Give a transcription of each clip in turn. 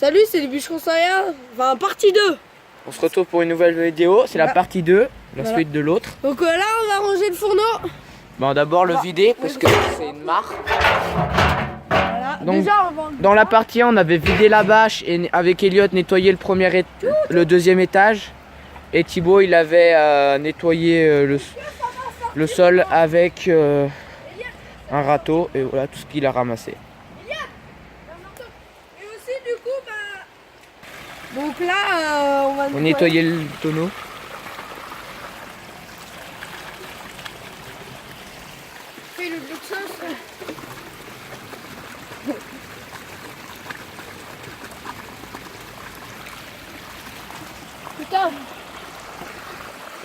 Salut, c'est les bûcherons Saya, enfin partie 2. On se retrouve pour une nouvelle vidéo, c'est la partie 2, la Voilà. suite de l'autre. Donc là, on va ranger le fourneau. Bon, d'abord le vider parce que c'est une mare. Voilà. Donc, Déjà, on va... dans la partie 1, on avait vidé la bâche et avec Elliot nettoyé le deuxième étage. Et Thibaut, il avait nettoyé le sol avec un râteau et voilà tout ce qu'il a ramassé. Et aussi, du coup, donc là, on va On nettoyait le tonneau. Fais le bloc sauce. Putain.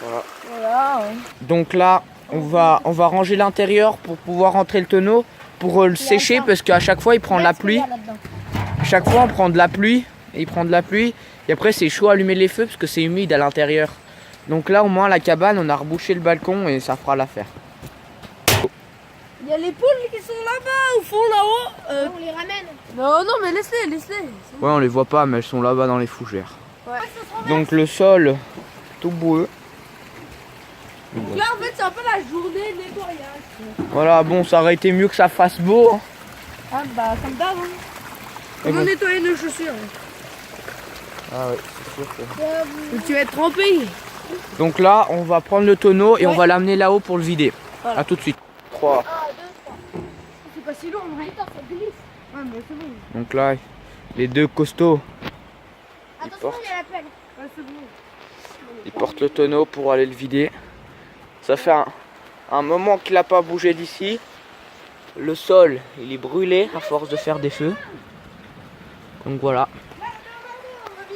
Voilà. Donc là, on va ranger l'intérieur pour pouvoir rentrer le tonneau, pour le sécher parce qu'à chaque fois il prend de la pluie. À chaque fois on prend de la pluie et il prend de la pluie et après c'est chaud à allumer les feux parce que c'est humide à l'intérieur. Donc là au moins la cabane on a rebouché le balcon et ça fera l'affaire. Il y a les poules qui sont là-bas au fond là-haut. On les ramène. Non, mais laisse-les. Ouais on les voit pas mais elles sont là-bas dans les fougères. Ouais. Donc le sol tout boueux. Donc là, en fait, c'est un peu la journée de nettoyage. Voilà, bon ça aurait été mieux que ça fasse beau. Hein. Ah bah, comme d'hab. Hein. Mais On va bon. nettoyer nos chaussures. Ah ouais, c'est sûr que... Donc tu vas être trempé. Donc là on va prendre le tonneau et on Ouais. va l'amener là-haut pour le vider. Voilà. A tout de suite. 3. C'est pas si lourd, en vrai. Attends, ça glisse. Ouais, mais c'est bon. Donc là, les deux costauds, Attention, porte. il y a la pelle. Ouais, c'est bon. ils portent le tonneau pour aller le vider. Ça fait un moment qu'il n'a pas bougé d'ici. Le sol, il est brûlé à force de faire des feux. Donc voilà.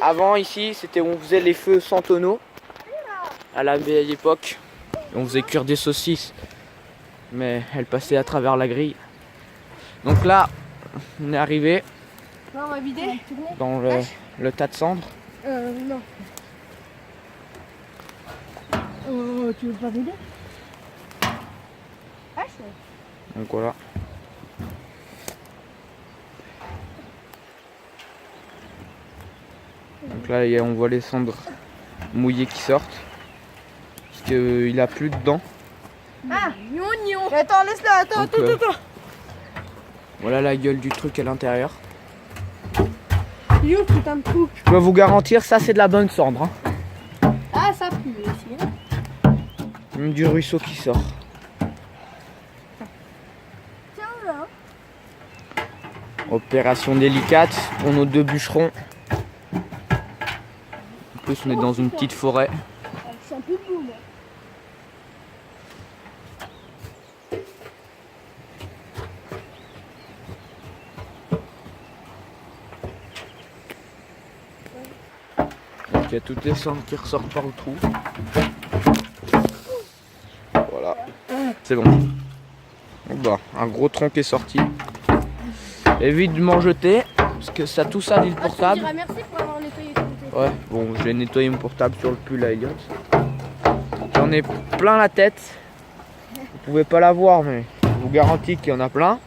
Avant ici, c'était où on faisait les feux sans tonneau. À la vieille époque. On faisait cuire des saucisses. Mais elles passaient à travers la grille. Donc là, on est arrivé Là, on va vider. dans le tas de cendres. Non. Tu veux pas vider? Ah, Donc voilà. Donc là, on voit les cendres mouillées qui sortent. Parce qu'il a plus dedans. Ah, gnon. Attends, laisse-le, attends. Donc, voilà la gueule du truc à l'intérieur. Il est où, putain de trou? Je peux vous garantir, ça c'est de la bonne cendre. Hein. Ah, ça pue ici. Hein. Même du ruisseau qui sort. Tiens, là. Opération délicate pour nos deux bûcherons. En plus, on est dans une petite forêt. Je suis un peu debout, moi. Donc il y a toutes les cendres qui ressortent par le trou. Voilà. C'est bon. Donc, bah, un gros tronc est sorti. Évite de m'en jeter, parce que ça tout ça l'île Ah, tu me portable. diras merci pour avoir nettoyé ton côté. Ouais, bon, j'ai nettoyé mon portable sur le pull à Elliot. J'en ai plein la tête. Vous pouvez pas la voir, mais je vous garantis qu'il y en a plein.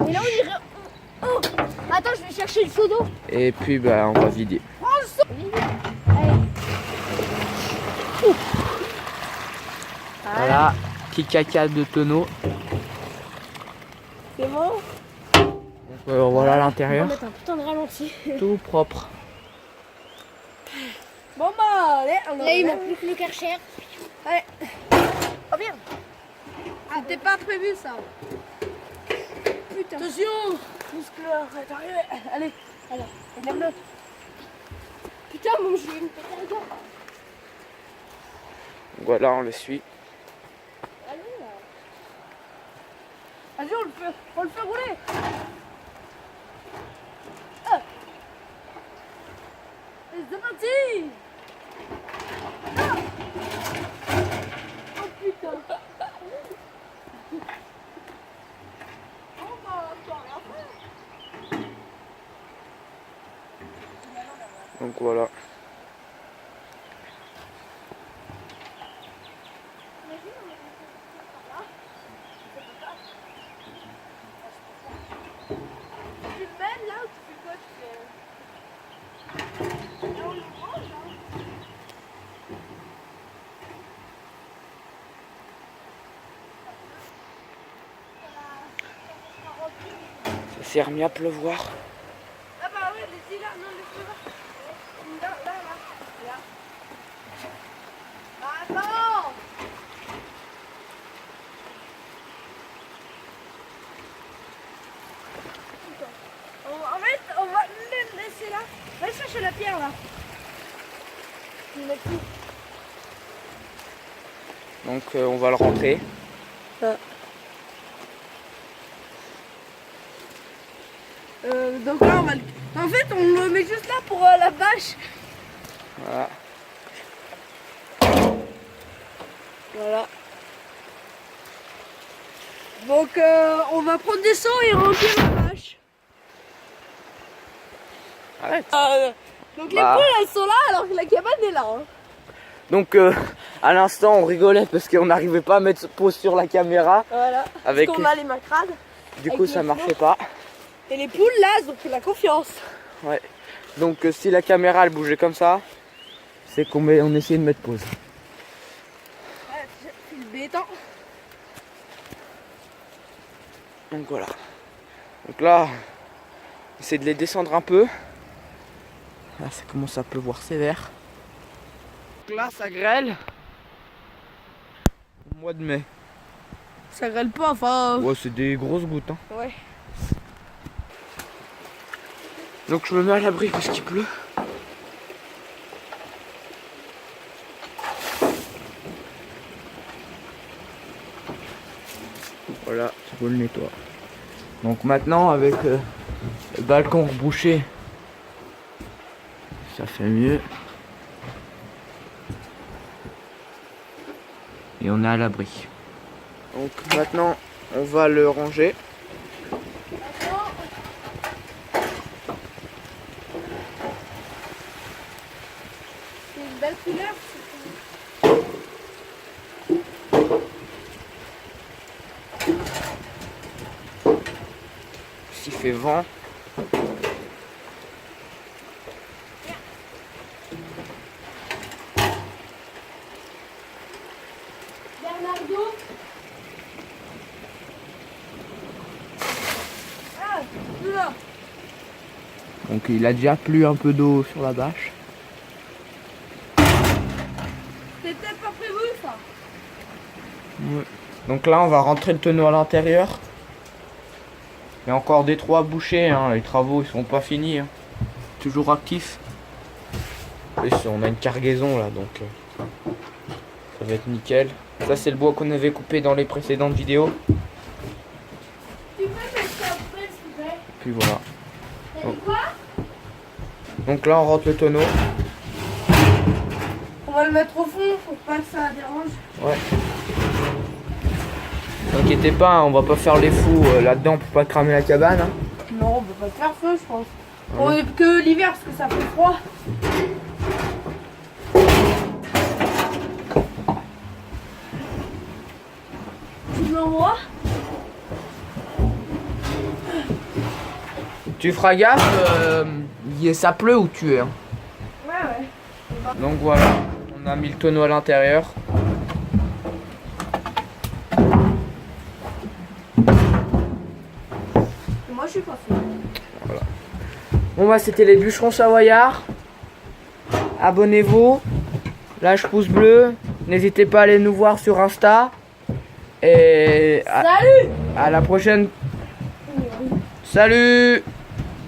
Et là, on irait. Oh, attends, je vais chercher le seau d'eau. Et puis, bah, on va vider. Voilà, petit caca de tonneau. C'est bon? Donc, voilà On va l'intérieur. mettre un putain de ralenti. Tout propre. Bon, bah, allez, on Là, il manque plus que le karcher. Allez. Oh bien. C'était pas prévu, ça. Putain. Attention! Muscleur, est arrivé. Allez, alors, regarde-le. Putain, mon chien, une pétale de gomme. Voilà, on le suit. Vas-y, on le fait rouler. Ah. Et c'est parti. Ah. Oh putain. Oh bah, attends, après. Donc voilà. Tu te mets là, tu s'est remis à pleuvoir. Ah bah ouais, laissez là, non, laissez là. Là. Attends. En fait, on va le laisser là. Va chercher la pierre là. Il a plus. Donc on va le rentrer. Donc là, on va le... En fait, on le met juste là pour la bâche. Voilà. Voilà. Donc, on va prendre des seaux et remplir la bâche. Arrête. Donc les poules, elles sont là alors que la cabane est là. Hein. Donc à l'instant on rigolait parce qu'on n'arrivait pas à mettre pause sur la caméra. Voilà. Avec... Parce qu'on a les mains crades. Du coup ça marchait pas. Et les poules là, elles ont pris la confiance. Ouais. Donc si la caméra elle bougeait comme ça, c'est qu'on essayait de mettre pause. Ouais, c'est le béton. Donc voilà. Donc là, on essaie de les descendre un peu. Là ça commence à pleuvoir sévère. Donc là ça grêle. Au mois de mai. Ça grêle pas, enfin. Ouais, c'est des grosses gouttes. Hein. Ouais. Donc je me mets à l'abri parce qu'il pleut. Voilà, je le nettoie. Donc maintenant avec le balcon rebouché, ça fait mieux. Et on est à l'abri. Donc maintenant on va le ranger. C'est une belle couleur. S'il fait vent. Bernardo. Ah, là. Donc il a déjà plu un peu d'eau sur la bâche. C'était pas prévu ça. Ouais. Donc là on va rentrer le tonneau à l'intérieur. Il y a encore des trous à boucher, hein. Les travaux ils sont pas finis. Hein. Toujours actifs. Et on a une cargaison là donc ça va être nickel. Ça c'est le bois qu'on avait coupé dans les précédentes vidéos. Tu peux mettre ça après s'il te plaît. Puis voilà. T'as dit quoi? Donc là on rentre le tonneau. On va le mettre au fond pour pas que ça dérange. Ouais. T'inquiétez pas, hein, on va pas faire les fous là-dedans pour pas cramer la cabane. Hein. Non, on peut pas faire feu, je pense. Ouais. Que l'hiver parce que ça fait froid. Tu m'envoies? Tu feras gaffe, ça pleut où tu es. Hein. Ouais. Donc voilà, on a mis le tonneau à l'intérieur. Moi je suis pas sûr. Voilà. Bon bah c'était les bûcherons savoyards. Abonnez-vous, lâche pouce bleu, n'hésitez pas à aller nous voir sur Insta. Et Salut! à la prochaine. Salut!